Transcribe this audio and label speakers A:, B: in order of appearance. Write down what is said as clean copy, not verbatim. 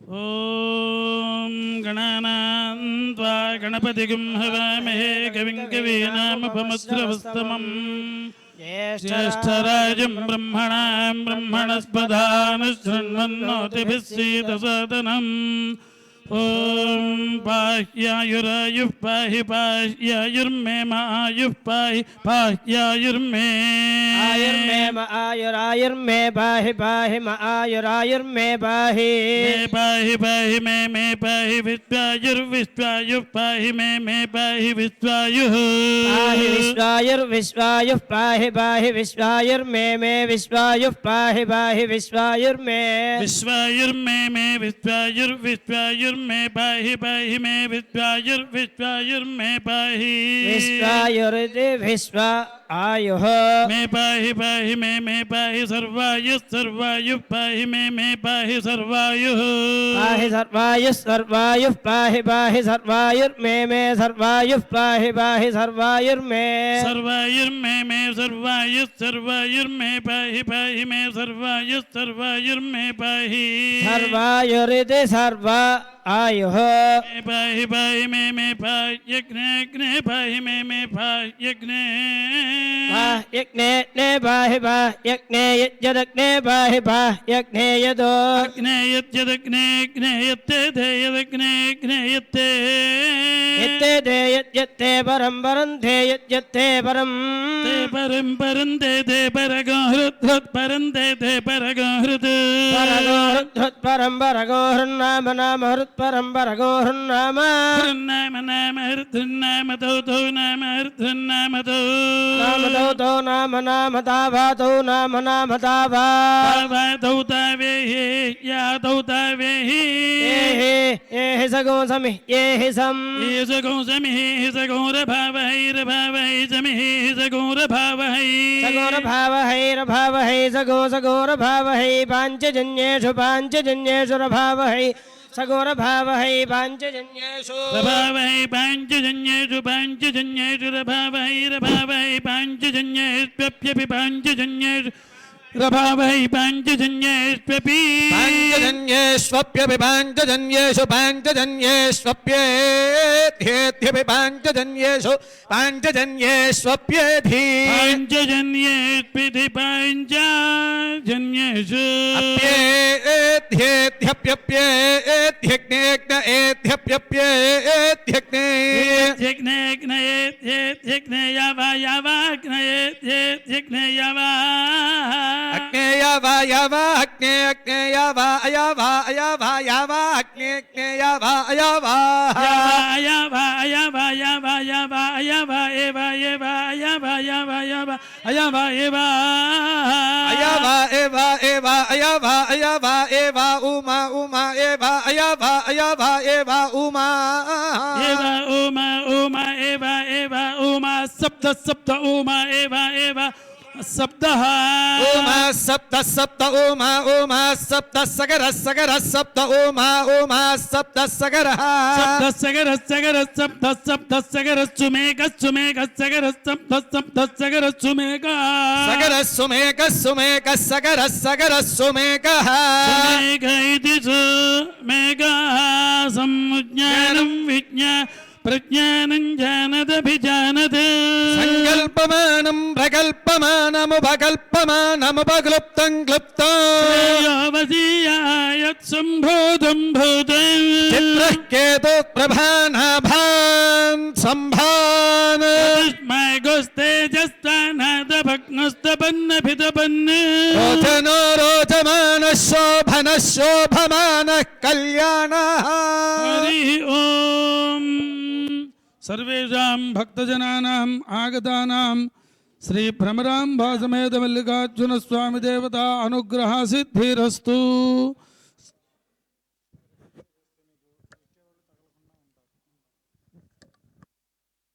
A: ఓం గణానాం త్వా గణపతిం హవామహే కవిం కవీనాముపమస్రవస్తమం జ్యేష్ఠరాజం బ్రహ్మణాం బ్రహ్మణస్పదానుశృణ్వన్నోతిభిः సీదసాదనం ఓం పాహ్యాయురాయుః పాహి పాహ్యాయుర్మే మాయుః పాహి పాహ్యాయుర్మే
B: ఆయుర్మే ఆయురాయుర్మే పాహి పాహి ఆయురాయుర్మే పాహి
A: పాహి పాహి మే పాహి విశ్వాయుర్విశ్వాయుః పాహి మే పాహి విశ్వాయుః
B: పాహి విశ్వాయుర్విశ్వాయుః పాహి పాహి విశ్వాయుర్మే విశ్వాయుః పాహి పాహి విశ్వాయుర్మే
A: విశ్వాయుర్మే విశ్వాయుర్విశ్వాయుర్మే పాహి పాహి మే విశ్వాయుర్విశ్వాయుర్మే పాహి
B: విశ్వాయురితి విశ్వ ఆయుః
A: మే పాహి పాహి మే పాహి సర్వాయుః సర్వాయుః పాహి మే పాహి సర్వాయుః
B: పాహి సర్వాయుః సర్వాయుః పాహి పాహి సర్వాయుర్మే సర్వాయుః పాహి పాహి సర్వాయుర్మే
A: సర్వాయుర్మే సర్వాయుః సర్వాయుర్మే పాహి పాహి మే సర్వాయుః సర్వాయుర్మే పాహి
B: సర్వాయురితి సర్వ ఆయుః
A: పాహి పాహి మే పాహ్యగ్నే పాహి మే పాహ్యగ్నే
B: యజ్ఞే పాహి యజ్ఞే యజ్ఞదగ్నే పాహి యజ్ఞే యదో
A: అగ్నేయత్యదగ్నేయత్తే ధేయదగ్నేయత్తే
B: యత్తే ధేయత్తే పరం పరం ధేయత్తే పరం
A: పరం పరం దే పరగోహృత్ పరం దే పరగోహృత్
B: పరగోహృత్ పరం పరగోహృన్నామ నామ హృత్పరం పరగోహృన్నామ
A: నామ నామ హృద్నామ తౌ నామ హృద్నామ
B: నామతో నామ నామ తావాతో నామ నామ తావా
A: తౌ తావేహి యా తౌ తావేహి
B: ఏహి సగో సమి ఏహి సం
A: సగో సమిహి సగోర భావహైరభావహై సమిహి సగోర భావహై
B: సగోర భావహైరభావహై సగో సగోర భావహై పాంచజన్యేషు పాంచజన్యేషు రభావహై సగోర భావహై పాంచజన్యేషు
A: రభావహై పాంచజన్యేషు పాంచజన్యేషు రభావహైరభావహై పాంచజన్యేష్ప్యపి పాంచజన్యేషు రభావహై పాంచజన్యేష్ప్యపి
C: పాంచజన్యేష్వప్యపి పాంచజన్యేషు పాంచజన్యేష్వప్యేధ్యేధ్యపి పాంచజన్యేషు పాంచజన్యేష్వప్యేధి
A: పాంచజన్యేష్పిధి పాంచజన్యేషు
C: అప్యేధ్యేధ్యప్యప్యేధ్యగ్నేగ్న ఏధ్యప్యప్యేధ్యగ్నే
A: యజ్ఞేయవాయవాగ్నయేధ్యేధ్యగ్నేయవా
C: అగ్నేయవాయవా అగ్నే అగ్నేయవా అయవా అయవా యవా అగ్నే అగ్నేయవా అయవా అయవా ఏవా ఏవా అయవా అయవా ఏవా ఉమా ఉమా ఏవా అయవా అయవా ఏవా ఉమా
A: ఉమా సప్త సప్త ఉమా ఏవా సప్త
C: ఉమా సప్త సప్త ఉమా ఉమా సప్త సగర సగర సప్త ఉమా ఉమా సప్త సగర
A: సప్త సగర సగర సప్త సప్త సగర సుమేక సుమేక సగర సప్త సప్త సగర సుమేక
C: సగర సుమేక సుమేక సగర సగర సుమేక
A: సుమేక ఇది సుమేక సంజ్ఞానం ప్రజ్ఞానం జానదభిజానత్
C: సంకల్పమానం ప్రకల్పమానముపకల్పమానముపక్లుప్తం
A: క్లుప్తం సంభూతం భూతం
C: చిత్రకేతు ప్రభానాభాన్ సంభాన్
A: స్మైగోస్తేజస్థానాదభగ్నస్తపన్నభితపన్న
C: రోచనో రోచమాన శోభన శోభమాన కళ్యాణ
A: హరి ఓం సర్వేషాం భక్తజనానాం ఆగతానాం శ్రీ భ్రమరాంబా సమేత మల్లికార్జున స్వామి దేవత అనుగ్రహ సిద్ధిరస్తు.